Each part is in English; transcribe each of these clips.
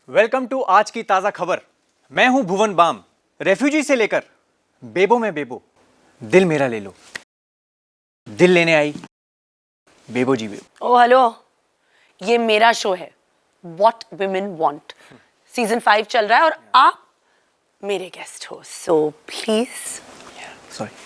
Welcome to आज की ताजा खबर। मैं हूं भुवन बाम। रेफ्यूजी से लेकर बेबो में बेबो, दिल मेरा ले लो। दिल लेने आई बेबो जी बेबो। ओ हेलो, ये मेरा शो है व्हाट वुमेन वांट। सीजन 5 चल रहा है और आप मेरे गेस्ट हो, so please sorry.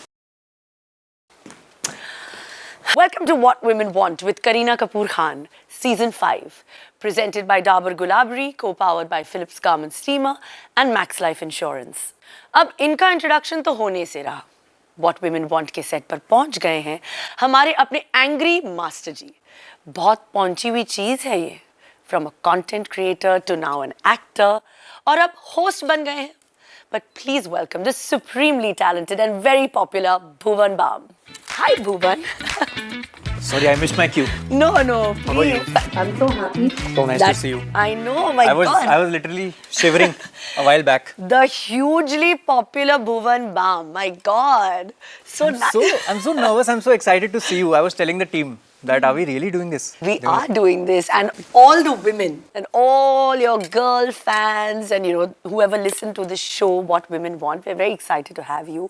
welcome to What Women Want with Kareena Kapoor Khan, season 5, presented by Dabur Gulabri, co-powered by Philips Garment Steamer and Max Life Insurance. अब इनका introduction तो होने से रहा। What Women Want के set पर पहुंच गए हैं हमारे अपने एंग्री मास्टर जी। बहुत पहुंची हुई चीज है ये, from a content creator to now an actor, और अब होस्ट बन गए हैं। But please welcome the supremely talented and very popular Bhuvan Bam. Hi, Bhuvan. Sorry, I missed my cue. No, How are you? please. I'm so happy. So nice to see you. I know, my God. I was literally shivering a while back. The hugely popular Bhuvan Bam. My God. So nice. I'm so nervous. I'm so excited to see you. I was telling the team that are we really doing this? We are doing this, and all the women and all your girl fans and whoever listen to this show, What Women Want, we're very excited to have you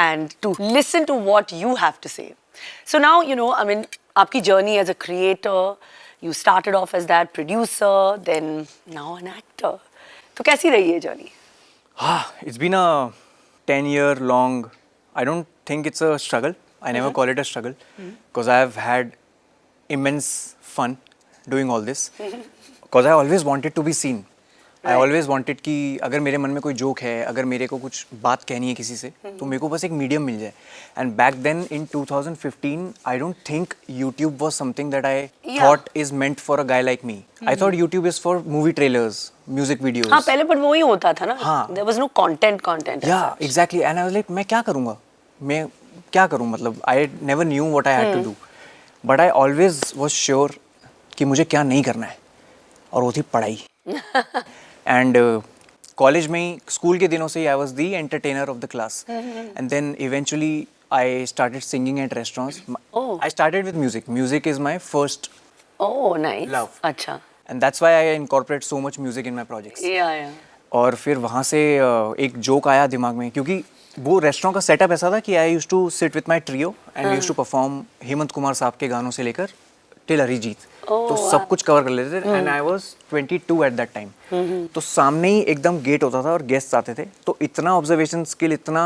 and to listen to what you have to say. So now, I mean, आपकी journey as a creator, you started off as that producer, then now an actor. तो कैसी रही ये journey? It's been a 10-year long. I don't think it's a struggle. I never call it a struggle because I've had immense fun doing all this. Because I always wanted to be seen. I always wanted कि अगर मेरे मन में कोई joke है, अगर मेरे को कुछ बात कहनी है किसी से, तो मेरे को बस एक मीडियम मिल जाए. And back then in 2015, I don't think YouTube was something that I thought is meant for a guy like me. I thought YouTube is for movie trailers, music videos. हाँ, पहले पर वो ही होता था ना. हाँ. There was no content. Yeah, exactly. And I was like, मैं क्या करूँगा? मैं क्या करूँ? मतलब I never knew what I had to do. But I always was sure कि मुझे क्या नहीं करना है, और वो थी पढ़ाई. And कॉलेज में ही, स्कूल के दिनों से ही I was the entertainer of the class. And then eventually I started singing at restaurants. Oh. I started with music. Music is my first Oh, nice. love. अच्छा. And that's why I incorporate so much music in my projects. Yeah. और फिर वहाँ से एक joke आया दिमाग में, क्योंकि वो रेस्टोरेंट का सेटअप ऐसा था कि I used to sit with my trio and used to perform Hemant Kumar साहब के गानों से लेकर टिल अरिजीत. तो सब कुछ कवर कर लेते थे. And I was 22 at that time. तो सामने ही एकदम गेट होता था और गेस्ट आते थे, तो इतना ऑब्जर्वेशन स्किल इतना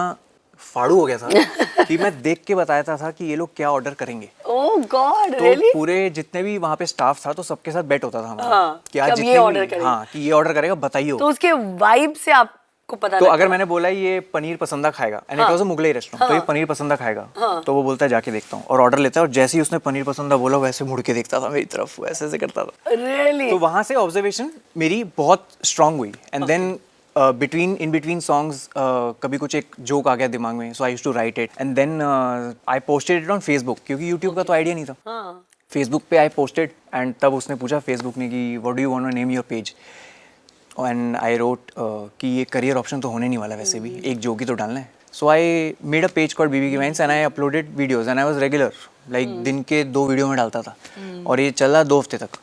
फाड़ू हो गया था कि मैं देख के बताया था कि ये लोग क्या ऑर्डर करेंगे. Oh God, तो really? पूरे जितने भी वहाँ पे स्टाफ था, तो सबके साथ बेट होता था हमारा. हाँ, कि आज ये ऑर्डर करेगा. हाँ, कि ये ऑर्डर करेगा, बताइए. तो उसके वाइब से आपको पता तो लगता अगर मैंने बोला ये पनीर पसंदा खाएगा, and it was a Mughlai restaurant, तो ये पनीर पसंदा खाएगा, तो वो बोलता है जाके देखता हूँ, और ऑर्डर लेता है, और जैसे ही उसने पनीर पसंदा बोला वैसे मुड़ के देखता था मेरी तरफ, वैसे ऐसे करता था. Really? तो वहाँ से ऑब्जर्वेशन मेरी बहुत स्ट्रांग हुई. And then in between songs कभी कुछ एक जोक आ गया दिमाग में, so I used to write it, and then I posted it on Facebook, क्योंकि यूट्यूब का तो आइडिया नहीं था. फेसबुक पे आई पोस्टेड, एंड तब उसने पूछा फेसबुक ने कि what do you want to name your page, and I wrote कि ये करियर ऑप्शन तो होने नहीं वाला, वैसे भी एक जोक ही तो डालना है. So I made a page called BB की vines, and I uploaded videos, and I was regular, like दिन के 2 वीडियो में डालता था. और ये चला 2 हफ्ते तक.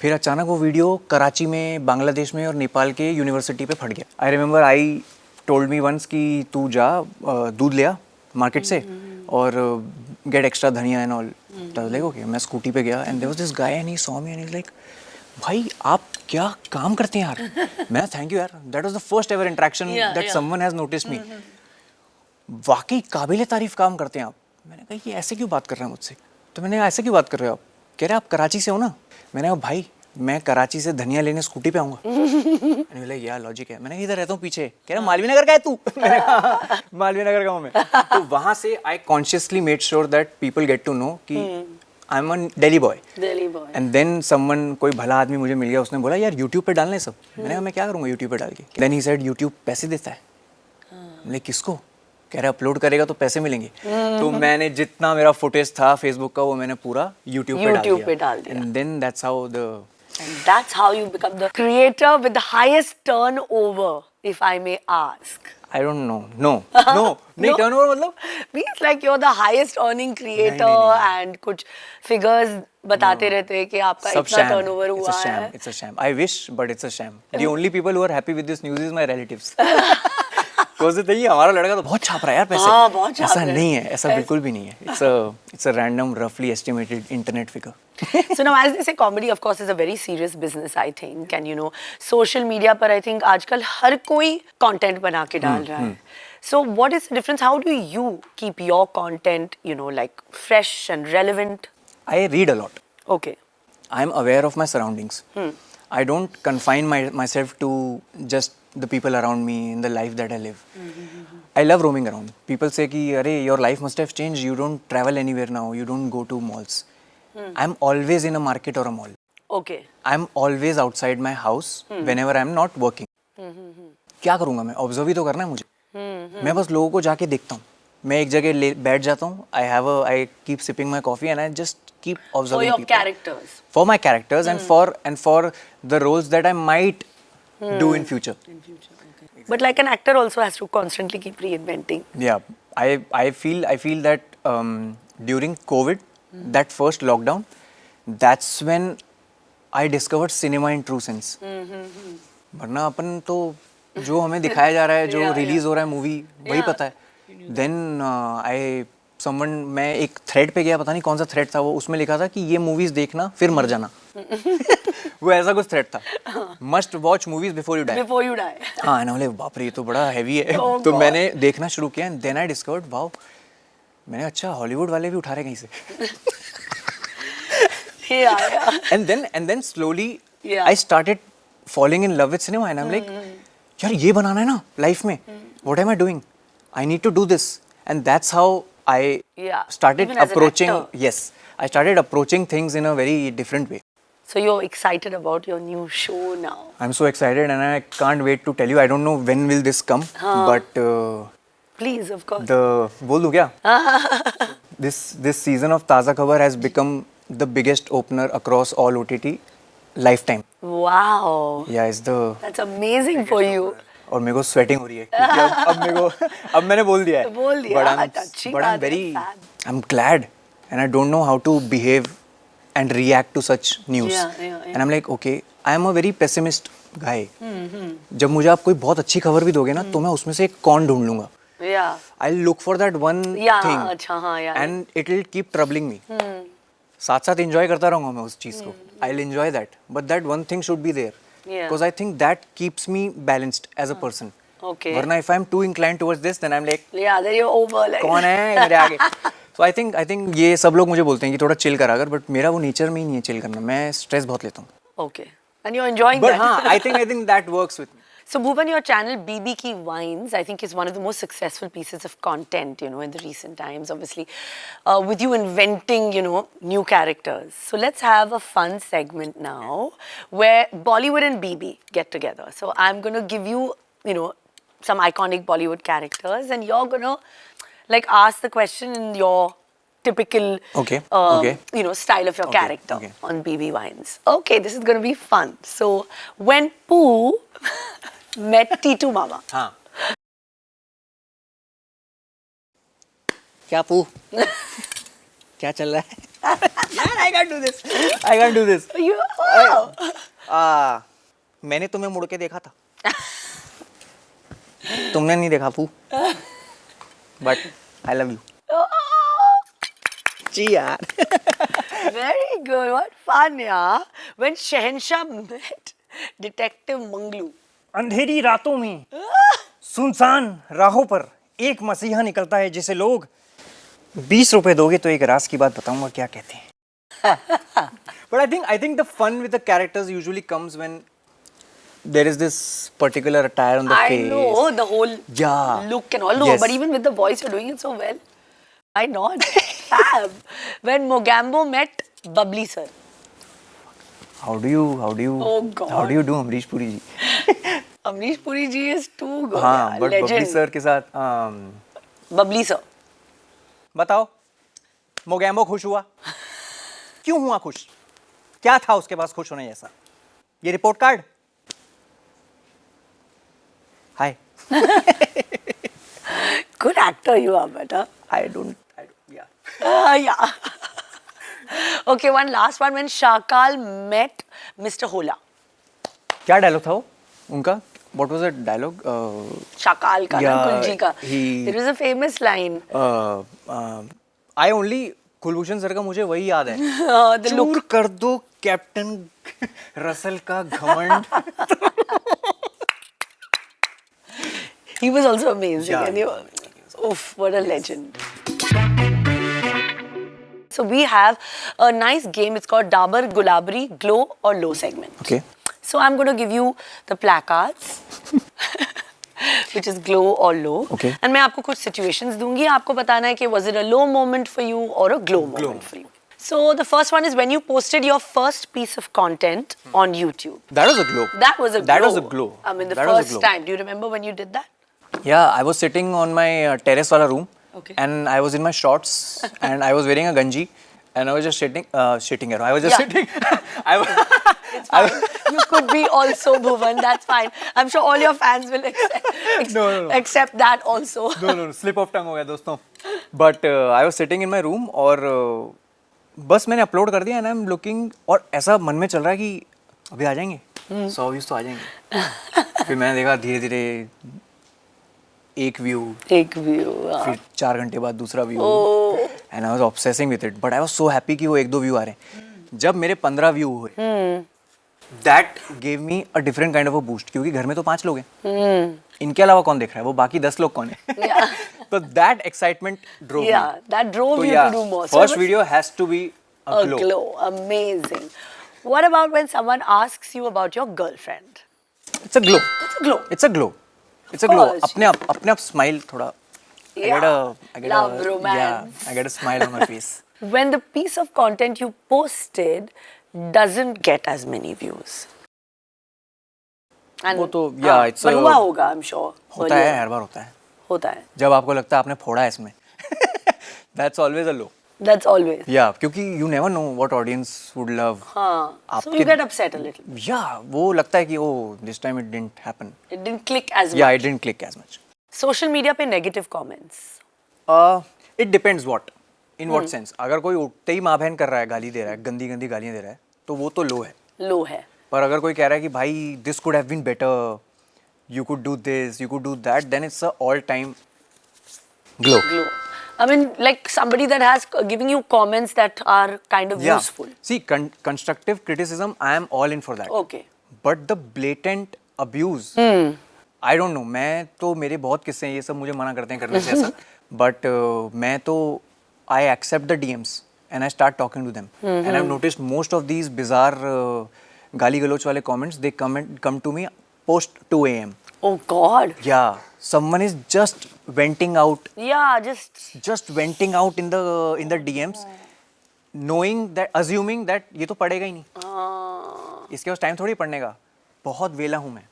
फिर अचानक वो वीडियो कराची में, बांग्लादेश में और नेपाल के यूनिवर्सिटी पे फट गया. I remember I told me once कि तू जा दूध ले आ मार्केट से और गेट एक्स्ट्रा धनिया एंड ऑल. Like okay. मैं स्कूटी पे गया, and there was this guy and he saw me and he was like, भाई आप क्या काम करते हैं यार. मैं थैंक यू यार, that was the first ever interaction that someone has noticed me. वाकई काबिले तारीफ काम करते हैं आप. मैंने कहा ये ऐसे क्यों बात कर रहे हैं मुझसे. तो मैंने ऐसे क्यों बात कर रहे हो आप. कह रहे आप कराची से हो ना. मैंने कहा भाई मैं कराची से धनिया लेने स्कूटी पे आऊँगा. मैंने बोला यार लॉजिक है. मैंने इधर रहता हूँ पीछे. कह रहा मालवीय नगर का है तू. मैंने कहा मालवीय नगर का हूँ मैं. तो वहाँ से I consciously made sure that people get to know कि I am a Delhi boy. And then someone, कोई भला आदमी मुझे मिल गया, उसने बोला यार यूट्यूब पे डालना है सब. मैंने कहा मैं क्या करूँगा यूट्यूब पे डाल के. देन ही सेड यूट्यूब पैसे देता है. मैंने किसको. कह रहा अपलोड करेगा तो पैसे मिलेंगे. तो मैंने जितना मेरा फुटेज था फेसबुक का, वो मैंने पूरा यूट्यूब पे डाल दिया. And then that's how the And that's how you become the creator with the highest turnover, if I may ask. I don't know. No. नहीं, turnover मतलब Means like you're the highest earning creator and कुछ figures बताते रहते हैं कि आपका सब इतना sham है. turnover It's a हुआ sham. है. It's a sham. I wish, but it's a sham. The only people who are happy with this news is my relatives. Because they हमारा लड़का तो बहुत छाप रहा है यार पैसे. हाँ, बहुत छाप ऐसा रहा है. नहीं है, ऐसा बिल्कुल भी नहीं है. It's a random, roughly estimated internet figure. So now, as they say, comedy of course is a very serious business, I think, and you know, social media पर I think आजकल हर कोई content बना के डाल रहा है. So what is the difference? How do you keep your content, you know, like fresh and relevant? I read a lot. Okay. I'm aware of my surroundings. I don't confine myself to just the people around me in the life that I live. I love roaming around. People say कि अरे your life must have changed. You don't travel anywhere now. You don't go to malls. I'm always in a market or a mall. Okay. I'm always outside my house whenever I'm not working. क्या करूँगा मैं? Observe ही तो करना है मुझे. मैं बस लोगों को जाके देखता हूँ. मैं एक जगह बैठ जाता हूँ. I keep sipping my coffee and I just keep For observing your people. characters. For my characters and for the roles that I might do in future. But like an actor also has to constantly keep reinventing. Yeah, I feel that during COVID, that first lockdown, that's when I discovered cinema in true sense. वरना अपन तो जो हमें दिखाया जा रहा है, जो release हो रहा है मूवी, वही पता है. Then मैं एक थ्रेड पे गया, पता नहीं कौन सा थ्रेड था वो, उसमें लिखा था कि ये मूवीज देखना फिर मर जाना. वो ऐसा कुछ थ्रेड था. Must watch movies before you die. Before you die. हाँ ना, बोले बाप रे ये तो बड़ा हैवी है. Oh तो God. मैंने देखना शुरू किया and then I discovered wow, मैंने अच्छा हॉलीवुड वाले भी उठा रहे कहीं से. Yeah. And then slowly Yeah. I started falling in love with cinema and I'm like यार ये बनाना है ना लाइफ में. What am I doing? I need to do this. And that's how I started Even as an approaching. actor. Yes, I started approaching things in a very different way. So you're excited about your new show now. I'm so excited and I can't wait to tell you. I don't know when will this come, but Please, of course. बोल दूँ क्या? This season of Taza Khabar has become the biggest opener across all OTT lifetime. Wow. Yeah, it's the. That's amazing for you. और मेरे को sweating हो रही है क्योंकि अब मेरे को अब मैंने बोल दिया है. बोल दिया. But I'm very I'm glad and I don't know how to behave and react to such news. And I'm like okay, I am a very pessimist guy. जब मुझे आप कोई बहुत अच्छी खबर भी दोगे ना तो मैं उसमें से एक कॉन ढूंढ लूंगा. Yeah. I'll look for that one thing अच्छा हाँ यार. and it'll keep troubling me. साथ साथ enjoy करता रहूंगा मैं उस चीज को. I'll enjoy that, but that one thing should be there. Yeah. Because I think that keeps me balanced as a person. Okay. वरना if I'm too inclined towards this, then I'm like, Yeah, then you're over like. कौन है मेरे आगे? So I think ये सब लोग मुझे बोलते हैं कि थोड़ा chill करा कर, but मेरा वो nature में ही नहीं है chill करना. मैं stress बहुत लेता हूँ. Okay. And you're enjoying But that. हाँ, I think that works with me. So Bhuvan, your channel BB Ki Wines, I think is one of the most successful pieces of content, you know, in the recent times, obviously, with you inventing, you know, new characters. So let's have a fun segment now where Bollywood and BB get together. So I'm going to give you, you know, some iconic Bollywood characters and you're going to like ask the question in your typical, Okay. you know, style of your character on BB Wines. Okay, this is going to be fun. So when Pooh met Titu Mama. हाँ. क्या पू? क्या चल रहा है? यार, I can't do this. I can't do this. मैंने तुम्हें मुड़ के देखा था. तुमने नहीं देखा पू. But I love you. जी यार. Very good. What fun, yeah. When Shahenshah met Detective Manglu. अंधेरी रातों में सुनसान राहों पर एक मसीहा निकलता है जिसे लोग 20 रुपए दोगे तो एक राज की बात बताऊंगा क्या कहते हैं. But I think the fun with the characters usually comes when there is this particular attire on the face. I know the whole look and all. No, Yes. but even with the voice, you're doing it so well. Why not? Fab. When Mogambo met Bubbly sir. How do you Oh God. how do you do Amrish Puri ji? Amrish Puri ji is too good. हाँ, yeah, but legend. Bubbly sir के साथ Bubbly sir. बताओ, मोगैम्बो खुश हुआ? क्यों हुआ खुश? क्या था उसके पास खुश होने जैसा? ये report card? Hi. Good actor you are, beta. I don't yeah. Yeah. Okay, one last one. When Shakal met Mr. Hola. क्या डायलॉग था वो उनका? What was that dialogue? Shakal का ना, Yeah, कुलजी का. he- It was a famous line. I only Kulbhushan sir का मुझे वही याद है. The look. चूर कर दो कैप्टन रसल का घमंड. He was also amazing. Yeah, And you, oof, what a legend. So we have a nice game. It's called Dabar Gulabri Glow or Low segment. Okay. So I'm going to give you the placards, which is glow or low. Okay. And मैं आपको कुछ situations दूंगी. आपको बताना है कि was it a low moment for you or a glow moment for you. So the first one is when you posted your first piece of content on YouTube. That was a glow. That was a glow. That was a glow. I mean, the That was a first glow. time. Do you remember when you did that? Yeah, I was sitting on my terrace wala room. Okay. And I was in my shorts and I was wearing a ganji and I was just shitting around. I was just Yeah. sitting. I was, It's fine. You could be also Bhuvan. That's fine. I'm sure all your fans will No. accept that also. no, slip of tongue हो गया दोस्तों. But I was sitting in my room और बस मैंने upload कर दिया and I'm looking और ऐसा मन में चल रहा है कि अभी आ जाएंगे 100 व्यूज तो आ जाएंगे. फिर मैंने देखा धीरे धीरे एक व्यू, Take view. फिर 4 घंटे बाद दूसरा view Oh. And I was obsessing with it but I was so happy कि वो 1-2 व्यू आ रहे हैं. जब मेरे 15 व्यू हुए that gave me a different kind of a boost क्योंकि घर में तो 5 लोग हैं. इनके अलावा कौन देख रहा है? वो बाकी 10 लोग कौन है? Yeah. तो that excitement drove me. Yeah, that drove you to do more. So first it was video has to be a glow. Amazing. What about when someone asks you about your girlfriend? It's a glow. It's a glow. It's a glow. It's a glow. course. अपने आप smile थोड़ा Yeah. Love, romance. I get a smile on my face. When the piece of content you posted doesn't get as many views. And, वो तो, yeah, it's but a- हुआ होगा, I'm sure. होता है, earlier. हर बार होता है. होता है. जब आपको लगता है आपने फोड़ा है इसमें. That's always a low. That's always. Yeah, क्योंकि you never know what audience would love. हाँ. So आपके- you get upset a little. Yeah, वो लगता है कि oh this time it didn't happen. It didn't click as Yeah, much. it didn't click as much. Social media पे negative comments. It depends what. In what sense? अगर कोई उठते ही माँ बहन कर रहा है, गाली दे रहा है, गंदी गंदी गालियाँ दे रहा है, तो वो तो लो है. Low है. पर अगर कोई कह रहा है कि भाई this could have been better, you could do this, you could do that, then it's a all time glow. Glow. I mean, like somebody that has giving you comments that are kind of Yeah. useful. See, constructive criticism, I am all in for that. Okay. But the blatant abuse, I don't know. मैं तो मेरे बहुत किस्से हैं, ये सब मुझे मना करते हैं करने से ऐसा. But मैं तो I accept the DMs and I start talking to them. And I've noticed most of these bizarre गाली गलोच वाले comments, they come to me post 2 a.m. Oh God. Yeah, someone is just venting out, Yeah, just venting out in the DMs, knowing that, assuming that ये तो पढ़ेगा ही नहीं. इसके पास time थोड़ी पढ़ने का. बहुत वेला हूँ मैं.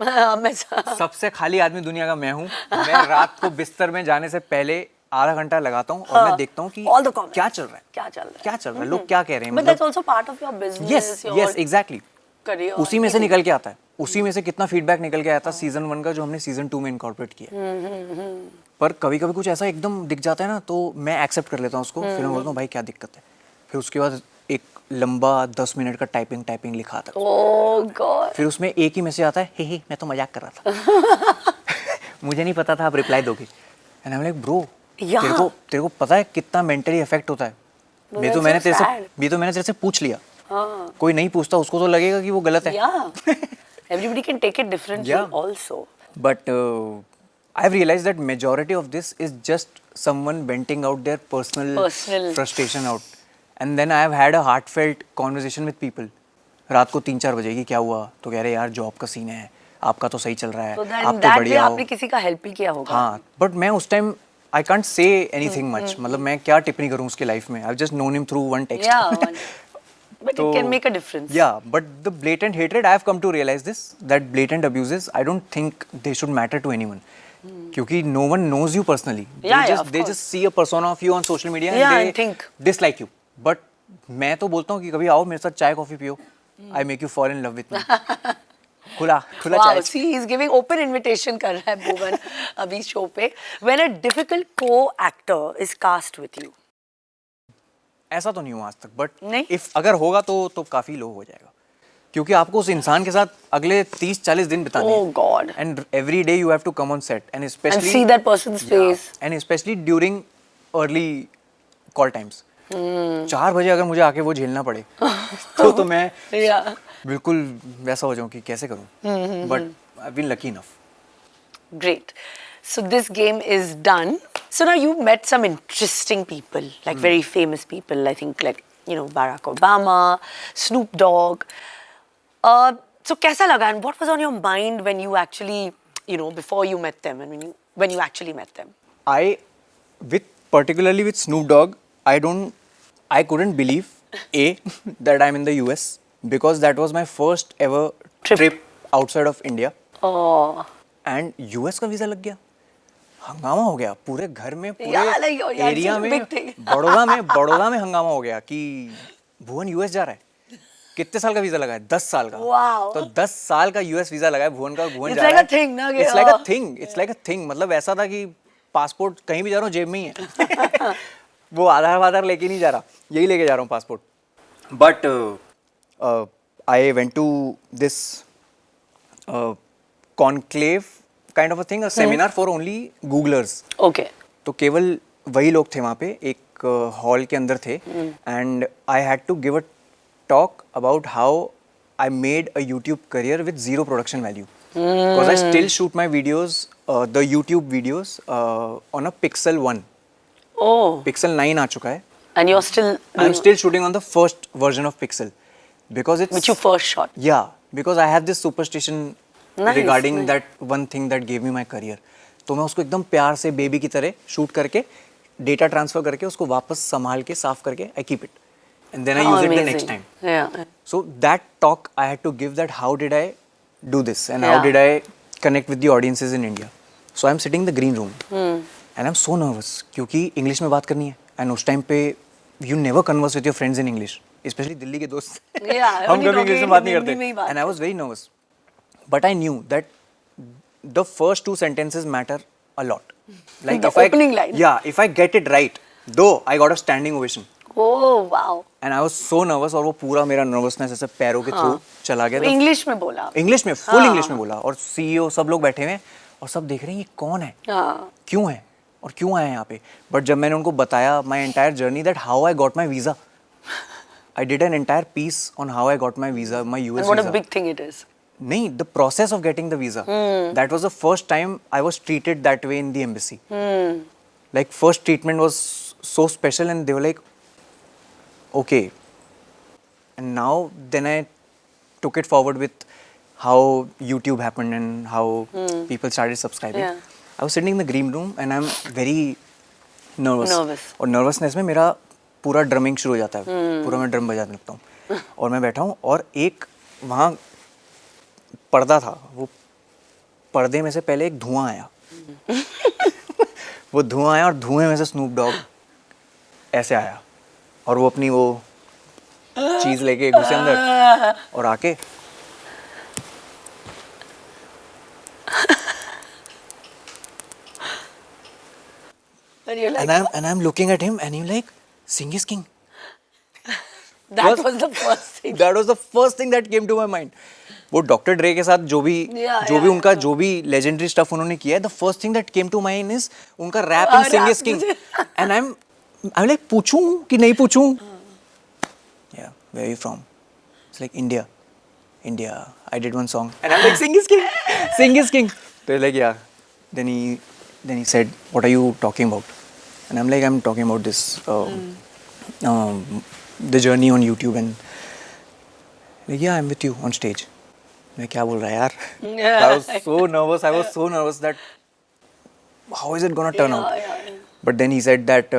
हमेशा. सबसे खाली आदमी दुनिया का मैं हूँ. मैं रात को बिस्तर में जाने से पहले आधा घंटा लगाता हूँ और मैं देखता हूँ कि All the comments. क्या चल रहा है. क्या चल रहा है? क्या चल रहा है, लोग क्या कह रहे हैं. But that's also part of your business. Yes your yes exactly. career. उसी में से निकल के आता है. उसी में से कितना फीडबैक निकल के आया था सीजन 1 का जो हमने सीजन 2 में इनकॉर्पोरेट किया. पर कभी कभी कुछ ऐसा एकदम दिख जाता है ना, तो मैं एक्सेप्ट कर लेता हूँ उसको. फिर मैं बोलता हूँ भाई क्या दिक्कत है. फिर उसके बाद एक लंबा 10 मिनट का टाइपिंग लिखा आता है. Oh God. फिर उसमें एक ही मैसेज आता है, हे मैं तो मजाक कर रहा था. मुझे नहीं पता था आप रिप्लाई दोगे. And I am like bro, Yeah. तेरे को पता है कितना मेंटली इफेक्ट होता है. But ये तो that's so sad. मैंने तेरे से पूछ लिया. हाँ. कोई नहीं पूछता उसको तो लगेगा कि वो गलत है. Yeah. Everybody can take it differently Yeah. also. But I've realized that majority of this is just someone venting out their personal frustration out. And then I have had a heartfelt conversation with people. रात को 3-4 बजे की क्या हुआ, तो कह रहे यार जॉब का सीन है, आपका तो सही चल रहा है, So then आप तो that way बढ़िया हो. आपने किसी का help ही किया होगा. हाँ, but मैं उस time I can't say anything much. मतलब मैं क्या टिप्पणी करूँ उसके लाइफ में. I've just known him through one text. Yeah. But So, it can make a difference. Yeah, but the blatant hatred, I have come to realize this, that blatant abuses, I don't think they should matter to anyone. क्योंकि no one knows you personally. Yeah, of they course. just see a persona of you on social media Yeah, and and think. dislike you. But मैं तो बोलता हूँ कि कभी आओ मेरे साथ चाय कॉफी पियो. I make you fall in love with me. खुला खुला Wow, challenge. see, he's giving open invitation कर रहा है भुवन अभी show पे. When a difficult co-actor is cast with you. ऐसा तो नहीं हुआ आज तक, बट नहीं? इफ अगर होगा तो काफी लो हो जाएगा, क्योंकि आपको उस इंसान के साथ अगले 30-40 दिन बिताने Oh God. And every day you have to come on set and And specially see that person's face. And specially during early call times 4 बजे अगर मुझे आके वो झेलना पड़े तो मैं Yeah. बिल्कुल वैसा हो जाऊं कि कैसे करूं, but I been lucky enough. Great. So this game is done. So now you met some interesting people, like very famous people. I think like Barack Obama, Snoop Dogg. So कैसा लगा and what was on your mind when you actually before you met them and when you actually met them? Particularly with Snoop Dogg, I couldn't believe that I'm in the US, because that was my first ever trip outside of India. Oh. And US का visa लग गया, हंगामा हो गया पूरे घर में, पूरे Yeah, like, oh, yeah, area it's a में, big thing. बड़ौदा में हंगामा हो गया कि भुवन यूएस जा रहा है. कितने साल का वीजा लगा है? 10 साल का. Wow. तो 10 साल का यूएस वीजा लगा है भुवन का, भुवन It's जा like रहा है. a thing, ना, कि, It's like a oh. thing. It's like a thing. मतलब ऐसा था कि पासपोर्ट कहीं भी जा रहा हूँ जेब में ही है. वो आधार लेके नहीं जा रहा, यही लेके जा रहा हूँ passport. But I went to this conclave kind of a thing, a seminar for only Googlers. Okay. तो केवल वही लोग थे वहाँ पे, एक हॉल के अंदर थे, and I had to give a talk about how I made a YouTube career with zero production value, because I still shoot my videos, the YouTube videos on a Pixel 1. Oh. Pixel 9 आ चुका है. And you're still I am still shooting on the first version of Pixel, because it's which you first shot. Yeah, because I have this superstition Nice, regarding nice. that one thing that gave me my career. तो मैं उसको एकदम प्यार से baby की तरह shoot करके, data transfer करके, उसको वापस संभाल के, साफ करके, I keep it, and then I Oh, use it the amazing. next time. Yeah. So that talk I had to give, that how did I do this and how Yeah. did I connect with the audiences in India. So I'm sitting in the green room and I'm so nervous क्योंकि English में बात करनी है, and उस time पे you never converse with your friends in English, especially Delhi के दोस्त. Yeah, हम only कभी इंग्लिश में बात नहीं हिंदी में ही करते, बात and I was very nervous. But I knew that the first 2 sentences matter a lot. Like The if opening line. Yeah, if I get it right, though I got a standing ovation. Oh wow. And I was so nervous, और वो पूरा मेरा nervousness ऐसे पैरों के through चला गया. English में बोला. इंग्लिश में, फुल इंग्लिश में बोला, और सीईओ सब लोग बैठे हुए हैं और सब देख रहे हैं ये कौन है, हाँ. क्यों है और क्यों आए हैं यहाँ पे. बट जब मैंने उनको बताया my entire journey, that how I got my visa, I did an entire piece on how I got my visa, my US And what a visa. big thing it is. नहीं, the process of getting the visa, that was the first time I was treated that way in the embassy. Like first treatment was so special, and they were like, okay. And now then I took it forward with how YouTube happened and how people started subscribing. Yeah. I was sitting in the green room and I'm very nervous. और nervousness में मेरा पूरा drumming शुरू हो जाता है, पूरा मैं drum बजाने लगता हूँ, और मैं बैठा हूँ और एक वहाँ पर्दा था, वो पर्दे में से पहले एक धुआं आया. वो धुआं आया और धुएं में से स्नूप डॉग ऐसे आया, और वो अपनी वो चीज लेके घुसे अंदर और आके And you're like, and I'm looking at him and he's like, Singh is king. that was the first thing. That was the first thing that came to my mind. वो डॉक्टर ड्रे के साथ जो भी उनका जो भी लेजेंडरी स्टफ उन्होंने किया है, the first thing that came to mind is उनका rap in Singh is king. And I like पूछूं कि नहीं पूछूं. Ya where you from? It's like India I did one song and I like Singh is king. तो like ya then he said, what are you talking about? And I'm like, I'm talking about this the journey on YouTube. And like, yeah, I'm with you on stage. मैं क्या बोल रहा है यार? I was so nervous that how is it gonna turn out? Yeah. But then he said that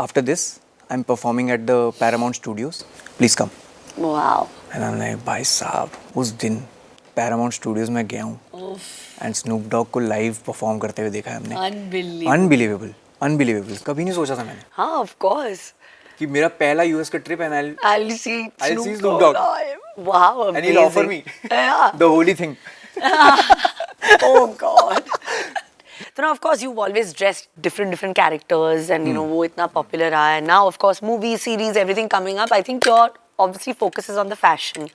after this I'm performing at the Paramount Studios, please come. Wow. And I'm like, भाई साहब, उस दिन Paramount Studios में गया हूँ and Snoop Dogg को live perform करते हुए देखा है हमने. Unbelievable. अनबिलीवेबल कभी नहीं सोचा था मैंने. हाँ, of course. कि मेरा पहला यूएस का trip and I'll see I'll see Snoop Snoop Dogg. Dogg. Wow, and amazing. he'll offer me Yeah. the holy thing. Oh God. So now, of course, you've always dressed different characters, and you know, वो इतना popular रहा है. Now, of course, movies, series, everything coming up. I think your obviously focuses on the fashion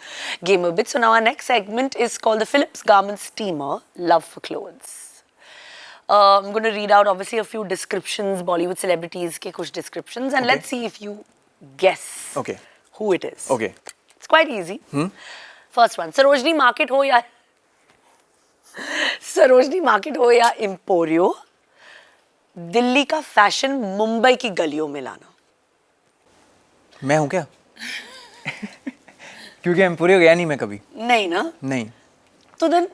game a bit. So now our next segment is called the Philips Garment Steamer, Love for Clothes. I'm going to read out obviously a few descriptions, Bollywood celebrities के कुछ descriptions, and Okay. let's see if you guess Okay. who it is. Okay. It's quite easy. First one, Sarojini Market हो या Sarojini market हो या Emporio, Delhi का fashion Mumbai की गलियों में लाना. मैं हूँ क्या? क्योंकि एम्पोरियो गया नहीं मैं कभी. नहीं ना? नहीं. तो then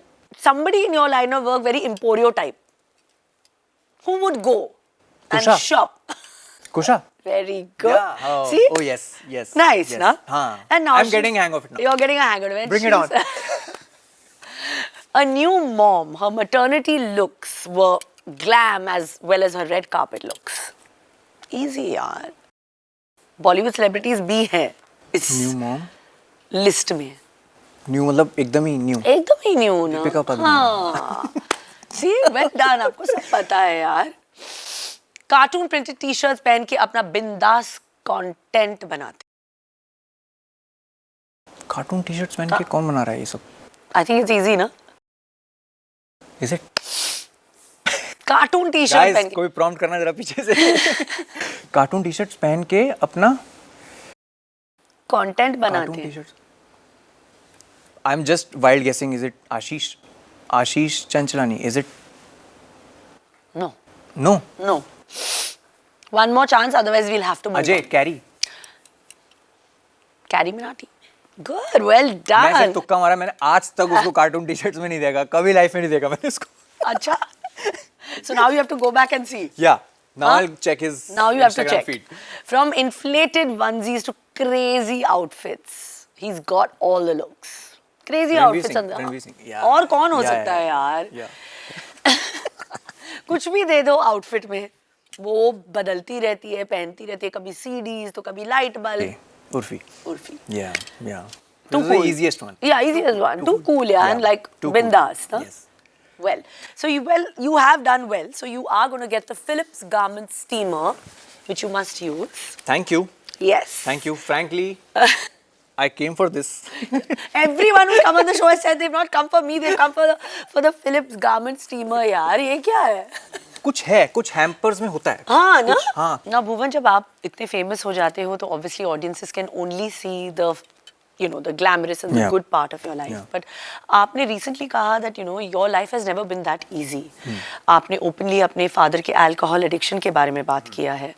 somebody in your line of work very emporio type, who would go and Kusha. shop? Kusha? Very good. Yeah. Oh, See? Oh yes. Yes. Nice, yes. na? हाँ. And now I'm she's- getting hang of it now. You're getting a hang of it. Bring it on. A new mom, her maternity looks were glam as well as her red carpet looks. Easy, yaar. Bollywood celebrities भी हैं इस New mom. List में. New मतलब एकदम ही new. एकदम ही new ना. दीपिका पादुकोण. हाँ. See, well done. आपको सब पता है यार. कार्टून प्रिंटेड टी शर्ट पहन के अपना बिंदास कंटेंट बनाते. कार्टून टी-शर्ट्स पहन के कौन बना रहा है ये सब? आई थिंक इट्स इजी ना. Is it? Cartoon T shirt Guys, पहन के कोई प्रॉम्प्ट करना जरा पीछे से. कार्टून टी-शर्ट्स पहन के अपना कंटेंट कार्टून बनाते हैं. T-shirts. I'm just wild guessing. Is it Ashish? Ashish Chanchalani? Is it? No, No. no. One more chance, otherwise we'll have to move Ajay on. Carey. Carrie Minati. Good, well मैं सिर्फ done. तुक्का मारा. मैंने आज तक उसको cartoon T-shirts में नहीं देखा. कभी लाइफ में नहीं देखा मैंने उसको. अच्छा. So now you have to go back and see. Yeah. Now Huh? I'll check his Now you have to Instagram check. feed. From inflated onesies to crazy outfits, he's got all the looks. Crazy Ranveer outfits Singh, अंदर. Ranveer Singh, yeah. और कौन हो Yeah, सकता है यार? Yeah. कुछ भी दे दो आउटफिट में, वो बदलती रहती है, पहनती रहती है. कभी सीडीज तो कभी light bulb. Urfi. Urfi. Yeah. Yeah. Too This is the cool. easiest one. Yeah, easiest one. Too cool, yeah, and like Too cool. bindas, na? Yes. Well, so you have done well. So you are going to get the Philips Garment Steamer, which you must use. Thank you. Yes. Thank you. Frankly, I came for this. Everyone who's come on the show has said they've not come for me, they've come for the Philips Garment Steamer. यार ये क्या है? कुछ है, कुछ hampers में होता है. हाँ ना? हाँ. ना भुवन, जब आप इतने फेमस हो जाते हो तो obviously audiences can only see the, you know, the glamorous and the Yeah. good part of your life. Yeah. But आपने recently कहा that you know your life has never been that easy. आपने openly अपने father के alcohol addiction के बारे में बात किया है.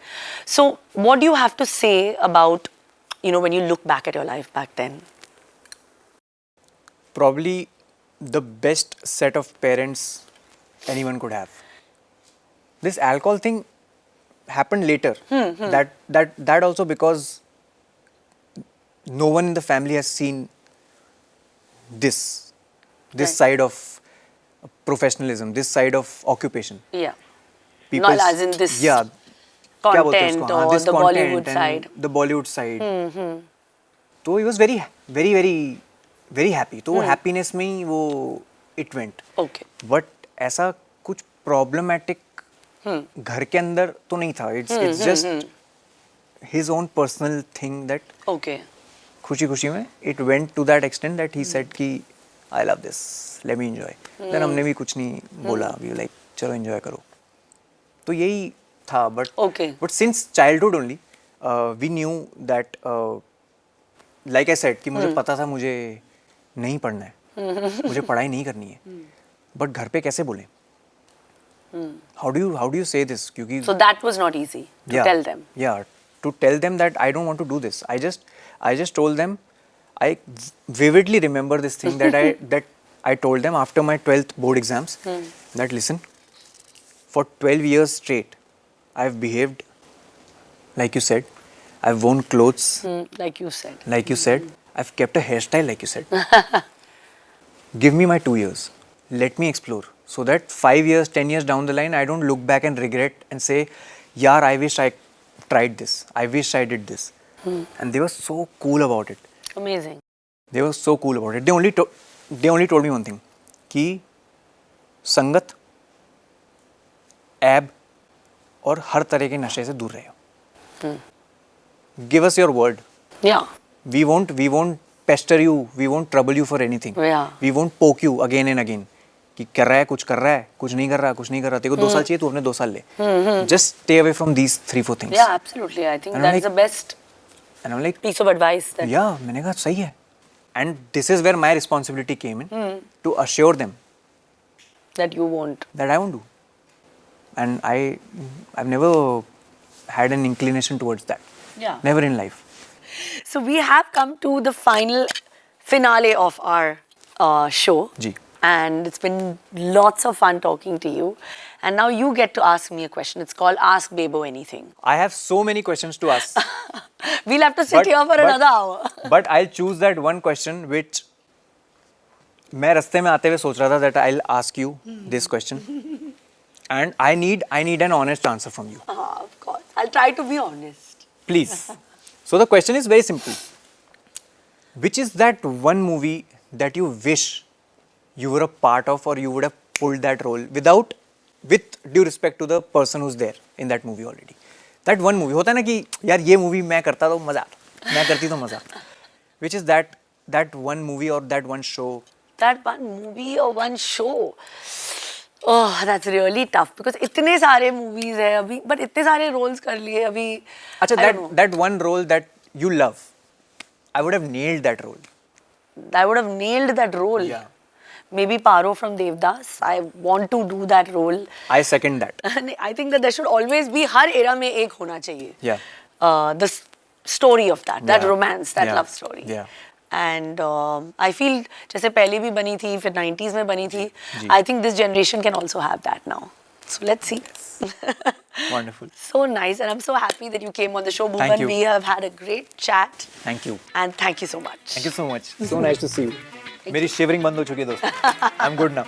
So what do you have to say about, you know, when you look back at your life back then? Probably the best set of parents anyone could have. This alcohol thing happened later. That also because no one in the family has seen this Right. side of professionalism, this side of occupation. Yeah. People's- Not as in this yeah, क्या बोलते हैं content उसको? हाँ, or this the content Bollywood and side. the Bollywood side. तो he was very happy. तो वो happiness में ही वो it went. Okay. But ऐसा कुछ problematic घर के अंदर तो नहीं था. It's just his own personal thing that Okay. खुशी में it went to that extent that he said कि I love this, let me enjoy. Then हमने भी कुछ नहीं बोला. We were like चलो enjoy करो. तो यही था. But since childhood only we knew that like I said कि मुझे पता था मुझे नहीं पढ़ना है. मुझे पढ़ाई नहीं करनी है. But घर पे कैसे बोलें? How do you say this? क्योंकि So that was not easy to tell them. Yeah, to tell them that I don't want to do this. I just told them. I vividly remember this thing that I told them after my 12th board exams. That listen, for 12 years straight, I've behaved like you said. I've worn clothes Like you said. like you said. I've kept a hairstyle like you said. Give me my 2 years. Let me explore. So that 5 years, 10 years down the line, I don't look back and regret and say, yaar, I wish I tried this. I wish I did this. And they were so cool about it. Amazing. They were so cool about it. They only told me one thing कि संगत, एब और हर तरह के नशे से दूर रहो. Give us your word. Yeah. We won't pester you. We won't trouble you for anything. Yeah. We won't poke you again and again. कि कर रहा है, कुछ कर रहा है, कुछ नहीं कर रहा, कुछ नहीं कर रहा. तेरे को 2 साल चाहिए, तू अपने 2 साल ले. Just stay away from these 3-4 things. Yeah, absolutely. I think And I'm that is the best And I'm like, piece of advice. That yeah, मैंने कहा सही है. And this is where my responsibility came in to assure them that you won't. that I won't do. And I've never had an inclination towards that. Yeah. Never in life. So we have come to the finale of our show. Ji. And it's been lots of fun talking to you. And now you get to ask me a question. It's called Ask Bebo Anything. I have so many questions to ask. We'll have to sit here for another hour. But I'll choose that one question which मैं रास्ते में आते हुए सोच रहा था that I'll ask you this question. And I need an honest answer from you. Of course. I'll try to be honest. Please. So the question is very simple. Which is that one movie that you wish you were a part of, or you would have pulled that role with due respect to the person who's there in that movie already? That one movie. होता है ना कि यार ये movie मैं करता तो मजा आता, मैं करती तो मजा आता. Which is that one movie or that one show? That one movie or one show? Oh, that's really tough because इतने सारे movies है अभी, but इतने सारे roles कर लिए अभी. अच्छा, I don't know. that one role that you love, I would have nailed that role. I would have nailed that role. Yeah. Maybe Paro from Devdas. I want to do that role. I second that. I think that there should always be her era में एक होना चाहिए. Yeah. The story of that Yeah. romance, that Yeah. love story. Yeah. And I feel जैसे पहले भी बनी थी, फिर 90s में बनी थी. जी. I think this generation can also have that now. So let's see. Wonderful. So nice, and I'm so happy that you came on the show, Bhupan. Thank you. We have had a great chat, Thank you. and thank you so much. Thank you so much. So nice to see you. मेरी shivering बंद हो चुकी है दोस्तों. I'm good now.